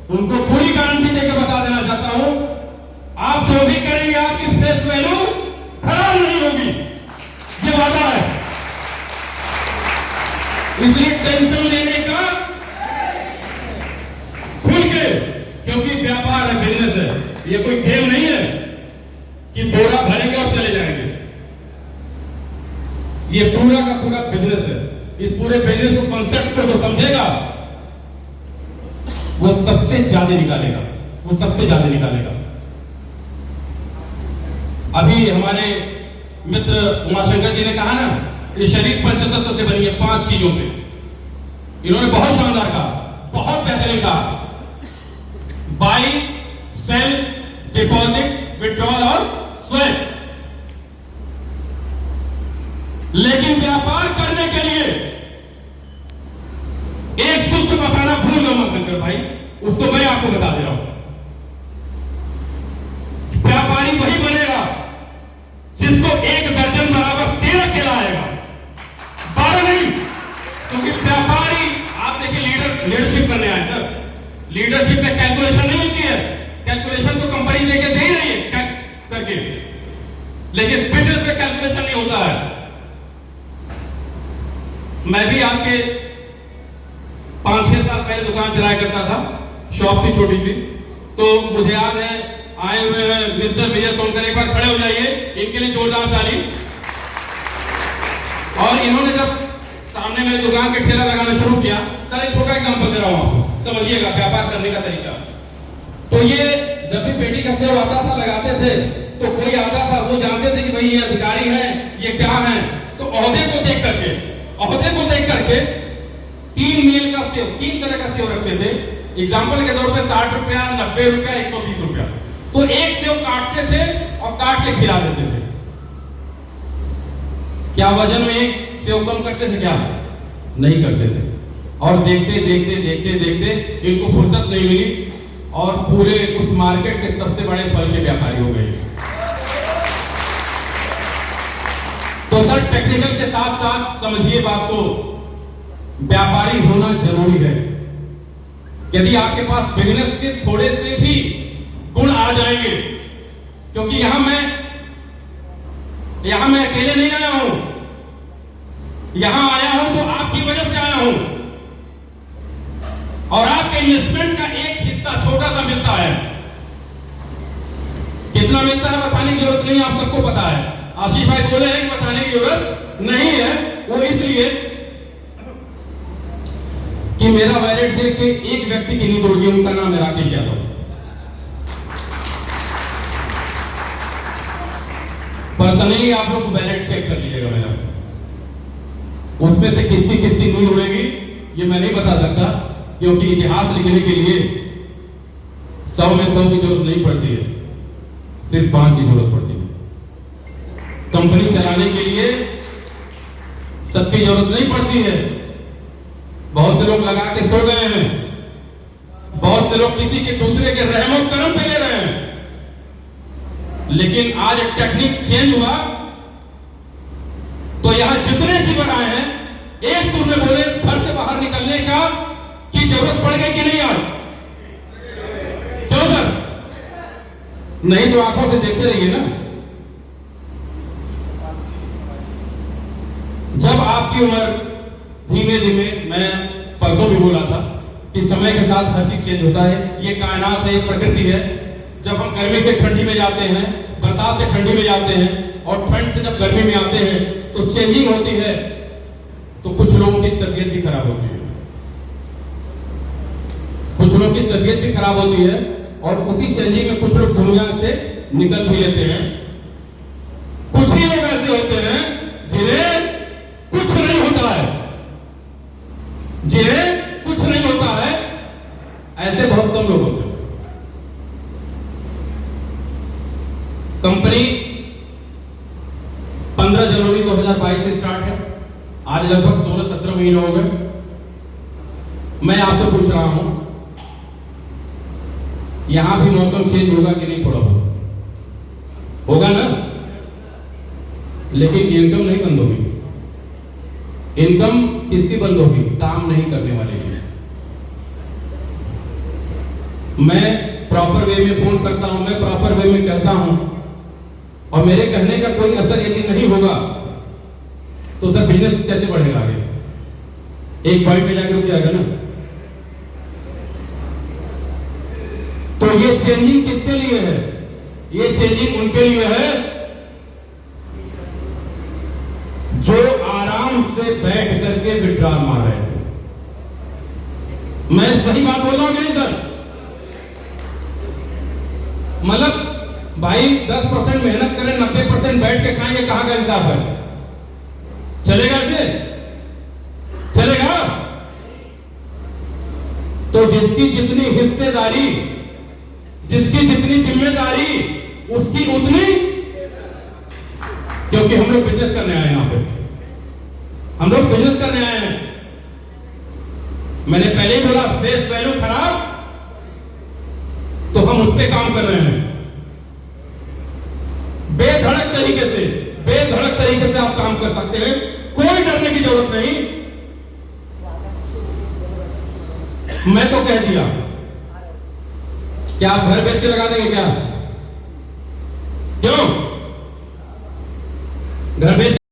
उनको पूरी गारंटी देकर बता देना चाहता हूं, आप जो भी करेंगे आपकी फेस वैल्यू खराब नहीं होगी, ये वादा है। इसलिए टेंशन लेने का खुल के, क्योंकि व्यापार है, बिजनेस है, ये कोई खेल नहीं है कि बोरा भरेंगे और चले जाएंगे। ये पूरा का पूरा बिजनेस है। इस पूरे बिजनेस को, कॉन्सेप्ट को जो समझेगा वो सबसे ज्यादा निकालेगा, वो सबसे ज्यादा निकालेगा। अभी हमारे मित्र उमाशंकर जी ने कहा ना, ये शरीर पंचतत्व से बनी है, 5 चीजों से। इन्होंने बहुत शानदार कहा, बहुत बेहतरीन कहा, बाई, सेल, डिपॉजिट, विड्रॉल और स्वेप। लेकिन व्यापार करने के लिए एक सूत्र बताना भूल गया उमाशंकर भाई, उसको मैं आपको बता दे रहा हूं। व्यापारी वही बनेगा जिसको 1 दर्जन बराबर 13 खिलाएगा, 12 नहीं। क्योंकि व्यापारी, आप देखिए, लीडरशिप करने आए सर, लीडरशिप में कैलकुलेशन नहीं होती है। कैलकुलेशन तो कंपनी देके दे ही रही है करके, लेकिन बिजनेस में कैलकुलेशन नहीं होता है। मैं भी आज के 5-6 साल पहले दुकान चलाया करता था, शॉप थी छोटी सी। तो मुझे याद है, आए हुए हैं मिस्टर विजय सोनकर, एक बार खड़े हो जाइए, इनके लिए जोरदार ताली। और इन्होंने जब सामने मेरी दुकान के ठेला लगाना शुरू किया, सर एक छोटा एग्जांपल दे रहा हूं आपको, समझिएगा व्यापार करने का तरीका। तो ये जब भी पेटी का सेव आता था, लगाते थे, तो कोई आता था, वो जानते थे कि भाई ये अधिकारी हैं, ये क्या हैं। तो ओहदे को देख करके 3 मील का सेव, 3 तरह का सेव रखते थे। एग्जाम्पल के तौर पे 60 रुपया, 90 रुपया, 120 रुपया। तो एक सेव काटते थे और काट के खिला देते थे। क्या वजन में एक सेव कम करते थे? क्या नहीं करते थे। और देखते देखते देखते देखते इनको फुर्सत नहीं मिली और पूरे उस मार्केट के सबसे बड़े फल के व्यापारी हो गए। तो सर टेक्निकल के साथ साथ समझिए बात को, व्यापारी होना जरूरी है। यदि आपके पास बिजनेस के थोड़े से भी गुण आ जाएंगे, क्योंकि यहां मैं अकेले नहीं आया हूं, यहां आया हूं तो आपकी वजह से आया हूं। और आपके इन्वेस्टमेंट का एक हिस्सा छोटा सा मिलता है। कितना मिलता है बताने की जरूरत नहीं, आप सबको पता है। आशीष भाई बोले हैं कि बताने की जरूरत नहीं है, वो इसलिए कि मेरा वैलेट देख के एक व्यक्ति की नींद उड़ गई, उनका नाम है राकेश यादव। पर्सनली आप लोग वैलेट चेक कर लीजिएगा मेरा, उसमें से किसकी नींद उड़ेगी ये मैं नहीं बता सकता, क्योंकि इतिहास लिखने के लिए 100 में 100 की जरूरत नहीं पड़ती है, सिर्फ 5 की जरूरत पड़ती है। कंपनी चलाने के लिए सबकी जरूरत नहीं पड़ती है। बहुत से लोग लगा के सो गए हैं, बहुत से लोग किसी के दूसरे के रहमत करम पे ले रहे हैं। लेकिन आज एक टेक्निक चेंज हुआ, तो यहां जितने जीवन आए हैं एक सुर में बोले घर से बाहर निकलने का की जरूरत पड़ गई कि नहीं आज? क्यों सर? नहीं तो आंखों से देखते रहिए ना। जब आपकी उम्र धीमे धीमे, मैं परसों भी बोला था कि समय के साथ हर चीज चेंज होता है, ये कायनात है, एक प्रकृति है। जब हम गर्मी से ठंडी में जाते हैं, बरसात से ठंडी में जाते हैं, और ठंड से जब गर्मी में आते हैं तो चेंजिंग होती है। तो कुछ लोगों की तबीयत भी खराब होती है, कुछ लोगों की तबीयत भी खराब होती है, और उसी चेंजिंग में कुछ लोग दुनिया से निकल भी लेते हैं। कुछ ही लोग ऐसे होते हैं जिन्हें कुछ नहीं होता है, जिन्हें कुछ नहीं होता है, ऐसे बहुत कम लोग होते हैं। कंपनी 15 जनवरी 2022 से स्टार्ट है, आज लगभग 16-17 महीने हो गए। मैं आपसे पूछ रहा हूं, यहां भी मौसम चेंज होगा कि नहीं? थोड़ा बहुत होगा ना, लेकिन इनकम नहीं बंद होगी। इनकम किसकी बंद होगी? काम नहीं करने वाले की। मैं प्रॉपर वे में फोन करता हूं, मैं प्रॉपर वे में कहता हूं, और मेरे कहने का कोई असर यदि नहीं होगा तो सर बिजनेस कैसे बढ़ेगा आगे? एक पॉइंट में जाकर रुक जाएगा ना। तो ये चेंजिंग किसके लिए है? ये चेंजिंग उनके लिए है जो आराम से बैठ करके विड्रॉल मार रहे थे। मैं सही बात बोल रहा हूं नहीं सर? मतलब भाई 10% मेहनत करें, 90% बैठ के खाएं, ये कहां का इंसाफ है? चलेगा ऐसे? चलेगा? तो जिसकी जितनी हिस्सेदारी, जिसकी जितनी जिम्मेदारी, उसकी उतनी, क्योंकि हम लोग बिजनेस करने आए हैं यहां पे, हम लोग बिजनेस करने आए हैं। मैंने पहले ही बोला फेस वैल्यू खराब, तो हम उस पर काम कर रहे हैं। बेधड़क तरीके से आप काम कर सकते हैं, कोई डरने की जरूरत नहीं। मैं तो कह दिया, क्या आप घर बेच के लगा देंगे क्या? क्यों? घर बेच